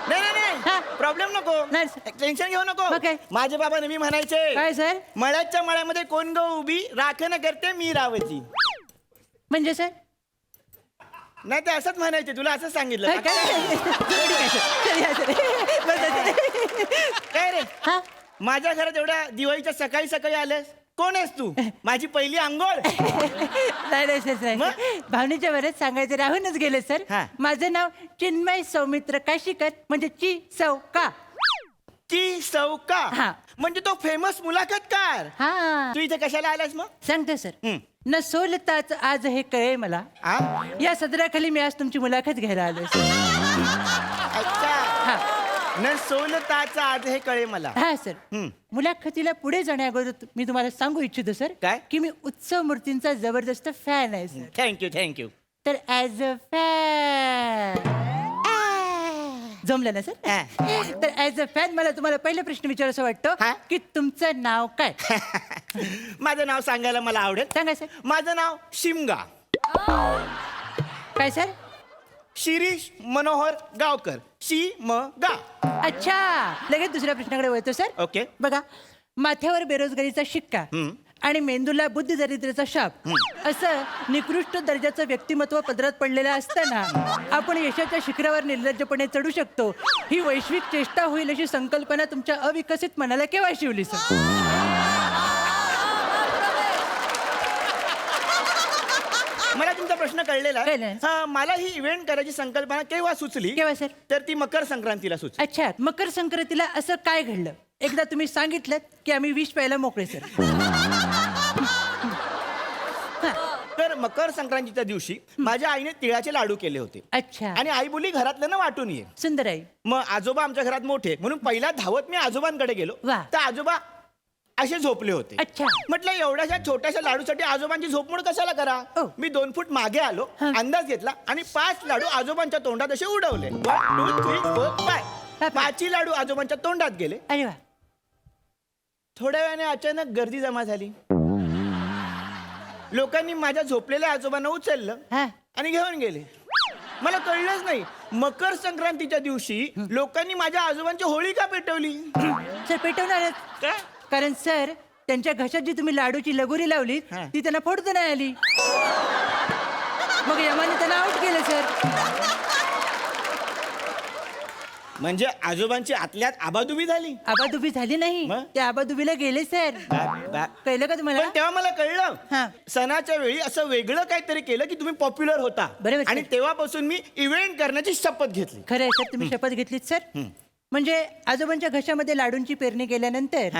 Speaker 6: नाही, प्रॉब्लेम नको,
Speaker 7: नाही.
Speaker 6: टेन्शन घेऊ नको.
Speaker 7: मग काय?
Speaker 6: माझे बाबा नेहमी म्हणायचे,
Speaker 7: काय सर?
Speaker 6: मळ्याच्या मळ्यामध्ये कोण गो उभी राखण करते मी रावची.
Speaker 7: म्हणजे सर
Speaker 6: नाही, ते असंच म्हणायचे. तुला असंच सांगितलं. काय रे,
Speaker 7: हा?
Speaker 6: माझ्या घरात एवढ्या दिवाळीच्या सकाळी सकाळी आलेस? कोण आहेस तू? माझी पहिली अंघोळ?
Speaker 7: नाही सर,
Speaker 6: मग?
Speaker 7: भावनेच्या वरच सांगायचं राहूनच गेले सर.
Speaker 6: हा.
Speaker 7: माझं नाव चिन्मय सौमित्र काशीकर, म्हणजे ची सौका.
Speaker 6: ची सौका?
Speaker 7: हा.
Speaker 6: म्हणजे तो फेमस मुलाखतकार.
Speaker 7: हा,
Speaker 6: तू इथे कशाला आलास मग?
Speaker 7: सांगते सर.
Speaker 6: हं.
Speaker 7: न सोलताच आज हे कळे मला,
Speaker 6: आ?
Speaker 7: या सदराखाली मी आज तुमची मुलाखत घ्यायला आलोय सर.
Speaker 6: अच्छा
Speaker 7: हा
Speaker 6: न सोलताचा आज हे कळे मला.
Speaker 7: हा सर मुलाखतीला पुढे जाण्याअगोदर मी तुम्हाला सांगू इच्छितो सर
Speaker 6: काय?
Speaker 7: की मी उत्सव मूर्तींचा जबरदस्त फॅन आहे सर.
Speaker 6: थँक्यू.
Speaker 7: तर ॲज अ फॅन जमलं ना सर. तर ॲज अ फॅन मला तुम्हाला पहिला प्रश्न विचारायचा वाटतो
Speaker 6: हा?
Speaker 7: की तुमचं नाव काय?
Speaker 6: माझं नाव सांगायला मला आवडेल.
Speaker 7: सांगा सर.
Speaker 6: माझं नाव शिमगा.
Speaker 7: काय सर?
Speaker 6: शिरीष मनोहर गावकर. शिमगा.
Speaker 7: अच्छा लगेच दुसऱ्या प्रश्नाकडे वळतो सर.
Speaker 6: ओके.
Speaker 7: बघा माथ्यावर बेरोजगारीचा शिक्का आणि मेंदूला बुद्धिदरिद्रेचा शाप असं निकृष्ट दर्जाचं व्यक्तिमत्व पदरात पडलेलं असताना आपण यशाच्या शिखरावर निर्लज्जपणे चढू शकतो ही वैश्विक चेष्टा होईल अशी संकल्पना तुमच्या अविकसित मनाला केव्हा शिवली सर?
Speaker 6: मला तुमचा प्रश्न कळलेला
Speaker 7: कळलं.
Speaker 6: आहे. हा, मला ही इव्हेंट करायची संकल्पना केव्हा सुचली?
Speaker 7: केव्हा सर?
Speaker 6: तर ती मकर संक्रांतीला सुचली.
Speaker 7: अच्छा मकर संक्रांतीला असं काय घडलं एकदा तुम्ही सांगितलं की आम्ही विष प्यायला मोकळे सर.
Speaker 6: तर मकर संक्रांतीच्या दिवशी माझ्या आईने तिळाचे लाडू केले होते
Speaker 7: अच्छा
Speaker 6: आणि आई बोलली घरातल्यांना वाटून ये.
Speaker 7: सुंदर आहे.
Speaker 6: मग आजोबा आमच्या घरात मोठे म्हणून पहिला धावत मी आजोबांकडे गेलो.
Speaker 7: वा.
Speaker 6: तर आजोबा असे झोपले होते.
Speaker 7: अच्छा.
Speaker 6: म्हटलं एवढ्याशा छोट्याशा लाडूसाठी आजोबांची झोपमोड कशाला करा.
Speaker 7: ओ.
Speaker 6: मी 2 फूट मागे आलो अंदाज घेतला आणि 5 लाडू आजोबांच्या तोंडात असे उडवले. 1 2 3 4 5 5 लाडू आजोबांच्या तोंडात गेले.
Speaker 7: अरे वा.
Speaker 6: थोड्या वेळाने अचानक गर्दी जमा झाली. लोकांनी माझ्या झोपलेल्या आजोबांना उचललं
Speaker 7: हा
Speaker 6: आणि घेऊन गेले. मला कळलंच नाही मकर संक्रांतीच्या दिवशी लोकांनी माझ्या आजोबांची होळी का पेटवली.
Speaker 7: सर पेटवणारच
Speaker 6: काय?
Speaker 7: कारण सर त्यांच्या घशात जी तुम्ही लाडूची लगोरी लावली
Speaker 6: हा.
Speaker 7: ती त्यांना फोडता नाही आली मग यमाने त्यांना आउट केलं सर.
Speaker 6: म्हणजे आजोबांची आतल्यात आबादुबी झाली.
Speaker 7: आबादुबी झाली नाही
Speaker 6: मग?
Speaker 7: ते आबादुबीला गेले सर. कळलं का तुम्हाला?
Speaker 6: पण तेव्हा मला
Speaker 7: हा.
Speaker 6: कळलं सणाच्या वेळी असं वेगळं काहीतरी केलं की तुम्ही पॉप्युलर होता.
Speaker 7: बरोबर,
Speaker 6: आणि
Speaker 7: सर.
Speaker 6: तेव्हापासून मी इव्हेंट करण्याची शपथ घेतली.
Speaker 7: खरं आहे सर तुम्ही शपथ घेतलीत सर. म्हणजे आजोबांच्या घशामध्ये लाडूंची पेरणी केल्यानंतर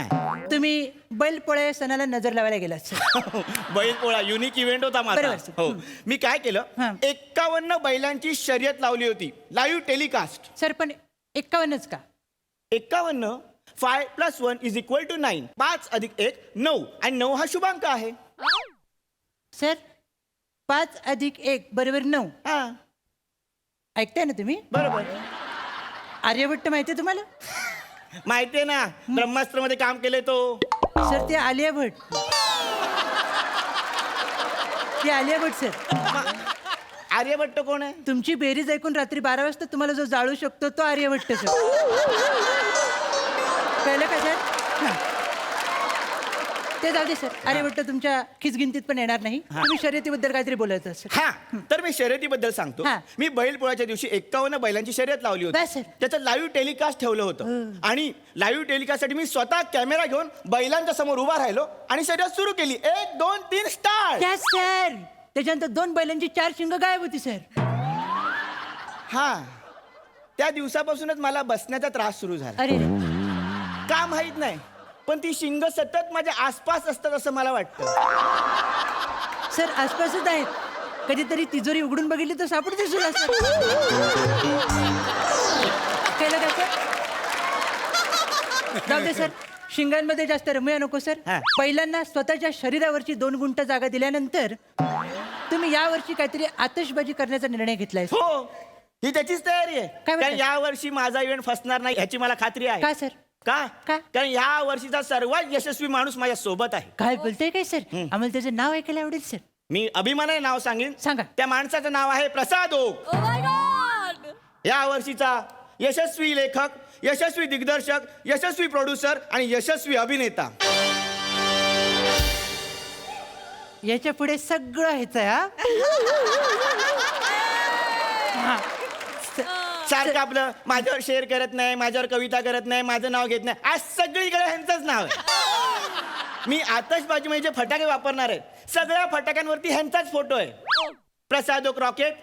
Speaker 7: तुम्ही बैलपोळ्या या सणाला नजर लावायला गेलात सर.
Speaker 6: बैलपोळा युनिक इव्हेंट होता माझा.
Speaker 7: बरोबर, सर.
Speaker 6: हो मी काय केलं
Speaker 7: हा.
Speaker 6: 51 बैलांची शर्यत लावली होती लाईव्ह टेलिकास्ट.
Speaker 7: सर पण 51च का?
Speaker 6: 51 5 + 1 = 9. 5 + 1 9 आणि 9 हा शुभांक आहे.
Speaker 7: सर 5 + 1 = 9.
Speaker 6: हा
Speaker 7: ऐकताय ना तुम्ही?
Speaker 6: बरोबर.
Speaker 7: आर्यभट्ट माहितीये तुम्हाला?
Speaker 6: माहितीये ना ब्रह्मास्त्र मध्ये काम केले तो.
Speaker 7: सर ते आलिया भट. ते आलिया भट सर.
Speaker 6: आर्यभट्ट कोण आहे?
Speaker 7: तुमची बेरीज ऐकून रात्री 12 वाजता तुम्हाला जो जाळू शकतो तो आर्यभट्ट सर. कळलं का सर? हां. ते जाऊ दे सर. आर्यभट्ट तुमच्या खिचगिंतीत पण येणार नाही. तुम्ही शर्यतीबद्दल काहीतरी बोलायचं सर.
Speaker 6: हा तर मी शर्यतीबद्दल सांगतो.
Speaker 7: हा.
Speaker 6: मी बैलपोळ्याच्या दिवशी 51 बैलांची शर्यत लावली
Speaker 7: बस
Speaker 6: होती.
Speaker 7: सर.
Speaker 6: त्याचं लाईव्ह टेलिकास्ट ठेवलं होतं आणि लाईव्ह टेलिकास्टसाठी मी स्वतः कॅमेरा घेऊन बैलांच्या समोर उभा राहिलो आणि शर्यत सुरू केली. 1 2 3 स्टार्ट.
Speaker 7: त्या सर त्याच्यानंतर 2 बैलांची 4 शिंग गायब होती सर.
Speaker 6: हा त्या दिवसापासूनच मला बसण्याचा त्रास सुरू झाला.
Speaker 7: अरे रे.
Speaker 6: का माहित नाही पण ती शिंग सतत माझ्या आसपास असतात असं मला वाटतं.
Speaker 7: सर आसपासच आहेत. कधीतरी तिजोरी उघडून बघितली तर सापडते सुद्धा सर. कळलं का सर? जाऊ दे सर. शिंगांमध्ये जास्त रमूया नको सर.
Speaker 6: हा.
Speaker 7: पहिल्यांदा स्वतःच्या शरीरावरची 2 गुंठ जागा दिल्यानंतर तुम्ही यावर्षी काहीतरी आतषबाजी करण्याचा निर्णय घेतलाय सर.
Speaker 6: हो ही त्याचीच तयारी आहे.
Speaker 7: काय म्हणताय?
Speaker 6: कारण या वर्षी माझा इव्हेंट फसणार नाही ह्याची मला खात्री आहे.
Speaker 7: का सर?
Speaker 6: का?
Speaker 7: का?
Speaker 6: कारण या वर्षीचा सर्वात यशस्वी माणूस माझ्या सोबत आहे.
Speaker 7: काय बोलताय काय सर? आम्हाला त्याचं नाव ऐकायला आवडेल सर.
Speaker 6: मी अभिमानाने नाव सांगेन.
Speaker 7: सांगा.
Speaker 6: त्या माणसाचं नाव आहे प्रसाद ओक.
Speaker 3: Oh my God!
Speaker 6: या वर्षीचा यशस्वी लेखक, यशस्वी दिग्दर्शक, यशस्वी प्रोड्युसर आणि यशस्वी अभिनेता.
Speaker 7: याच्या पुढे सगळं ह्याचं आहे हा.
Speaker 6: सारखं आपलं माझ्यावर शेअर करत नाही, माझ्यावर कविता करत नाही, माझं नाव घेत नाही. आज सगळीकडे ह्यांचंच नाव आहे. मी आतषबाजी म्हणजे जे फटाके वापरणार आहेत सगळ्या फटाक्यांवरती ह्यांचाच फोटो आहे. प्रसादोक रॉकेट,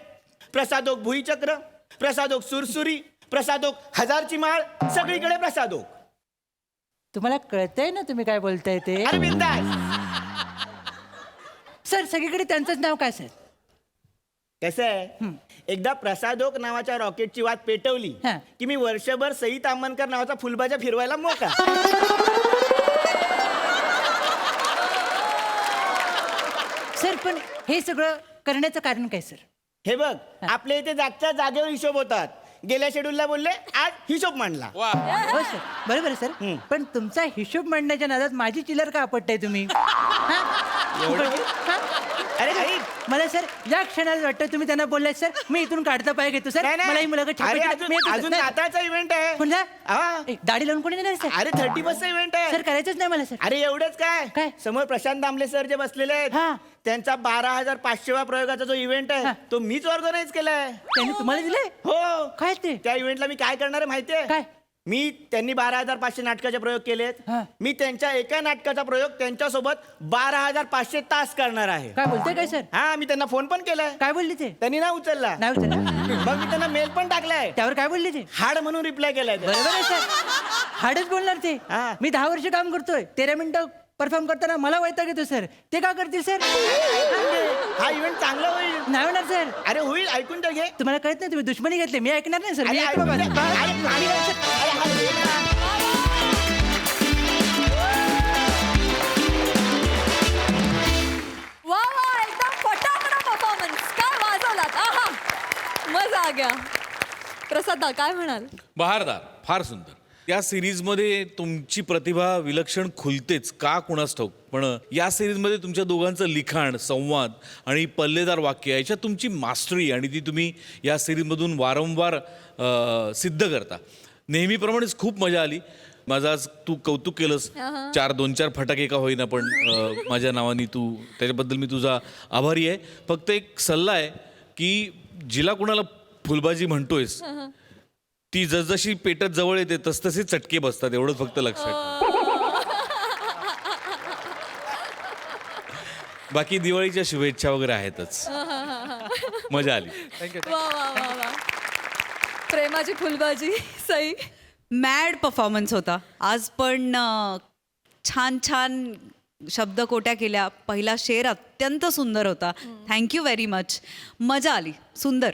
Speaker 6: प्रसादोक भुईचक्र, प्रसादोक सुरसुरी, प्रसादोक हजारची माळ, सगळीकडे प्रसादोक.
Speaker 7: तुम्हाला कळतंय ना तुम्ही काय बोलताय ते?
Speaker 6: अरे बिंदास.
Speaker 7: सर सगळीकडे त्यांचंच नाव काय सर?
Speaker 6: कसं आहे एकदा प्रसादोक नावाच्या रॉकेटची वाट पेटवली
Speaker 7: हा.
Speaker 6: की मी वर्षभर सई तामणकर नावाचा फुलबाजा फिरवायला मोका.
Speaker 7: सर पण हे सगळं करण्याचं कारण काय सर?
Speaker 6: हे बघ आपल्या इथे जागच्या जागेवर हिशोब होतात. गेल्या शेड्यूलला बोलले आज हिशोब मांडला.
Speaker 7: हो सर बरोबर आहे सर. पण तुमचा हिशोब मांडण्याच्या नादात माझी चिल्लर का आपटताय तुम्ही? हा? हा?
Speaker 6: अरे ऐक.
Speaker 7: मला सर या क्षणाला वाटतं तुम्ही त्यांना बोललाय सर मी इथून काढता पाय घेतो सर.
Speaker 6: नाही, नाही.
Speaker 7: मला ही मुलाखत
Speaker 6: अरे,
Speaker 7: छापायची
Speaker 6: अजून-
Speaker 7: मी येतो, सर.
Speaker 6: अजून
Speaker 7: नाही.
Speaker 6: नाताळचा इव्हेंट आहे.
Speaker 7: कोणता?
Speaker 6: हा.
Speaker 7: ए, दाढी लावून कोणी देणार सर?
Speaker 6: अरे 31चा इव्हेंट आहे.
Speaker 7: सर करायचंच नाही मला सर.
Speaker 6: अरे एवढंच
Speaker 7: काय?
Speaker 6: काय समोर प्रशांत दामले सर जे बसलेले
Speaker 7: हा.
Speaker 6: आहेत त्यांचा 12,500वा प्रयोगाचा जो इव्हेंट
Speaker 7: हा.
Speaker 6: आहे तो मीच ऑर्गनाईज केलाय.
Speaker 7: त्यांनी तुम्हाला दिले
Speaker 6: हो.
Speaker 7: काय ते?
Speaker 6: त्या इव्हेंटला मी काय करणार आहे माहितीये?
Speaker 7: काय?
Speaker 6: मी त्यांनी 12,500 नाटकाचे प्रयोग केलेत.
Speaker 7: हा.
Speaker 6: मी त्यांच्या एका नाटकाचा प्रयोग त्यांच्यासोबत 12,500 तास करणार आहे.
Speaker 7: काय बोलतोय काय सर?
Speaker 6: हा मी त्यांना फोन पण केलाय.
Speaker 7: काय बोलली ते?
Speaker 6: त्यांनी ना उचलला.
Speaker 7: नाही उचलला.
Speaker 6: मग मी त्यांना मेल पण टाकलाय.
Speaker 7: त्यावर काय बोलली ते?
Speaker 6: हाड म्हणून रिप्लाय केलाय ते.
Speaker 7: बरोबर आहे सर. हाडच बोलणार ते.
Speaker 6: हा.
Speaker 7: मी 10 वर्ष काम करतोय 13 मिनिटं परफॉर्म करताना मला वैताग येतो सर. ते का करतील सर?
Speaker 6: हा इव्हेंट चांगला होईल.
Speaker 7: नाही होणार सर.
Speaker 6: अरे होईल ऐकून तर घे.
Speaker 7: तुम्हाला कळत नाही तुम्ही दुश्मनी घेतली मी ऐकणार नाही सर. मी
Speaker 6: अरे,
Speaker 7: ऐकतो बाबा.
Speaker 6: ऐकून तर- अरे, पाणी घ्या. अरे, हा घे ना.
Speaker 3: वा वा एकदम फटाफट परफॉर्मन्स काय वाजवलात. आहा मजा आ गया. प्रसादा काय म्हणाल?
Speaker 9: बहारदार, फार सुंदर. या सिरीजमध्ये तुमची प्रतिभा विलक्षण खुलतेच का कुणास ठाऊक, पण या सिरीजमध्ये तुमच्या दोघांचं लिखाण, संवाद आणि पल्लेदार वाक्य याच्यात तुमची मास्टरी आणि ती तुम्ही या सिरीजमधून वारंवार सिद्ध करता. नेहमीप्रमाणेच खूप मजा आली. माझं आज तू कौतुक केलंस. 2-4 फटाके का होईना पण माझ्या नावाने तू त्याच्याबद्दल मी तुझा आभारी आहे. फक्त एक सल्ला आहे की जिला कुणाला फुलबाजी म्हणतोयस ती जसजशी पेटत जवळ येते तसतसे चटके बसतात. एवढंच फक्त लक्षात ठेव. बाकी दिवाळीच्या शुभेच्छा वगैरे आहेतच. मजा आली.
Speaker 3: वा वा वा वा. प्रेमाची फुलबाजी सई.
Speaker 10: मॅड परफॉर्मन्स होता आज पण छान छान शब्दकोट्या केल्या. पहिला शेर अत्यंत सुंदर होता. Thank you very much. मजा आली. सुंदर.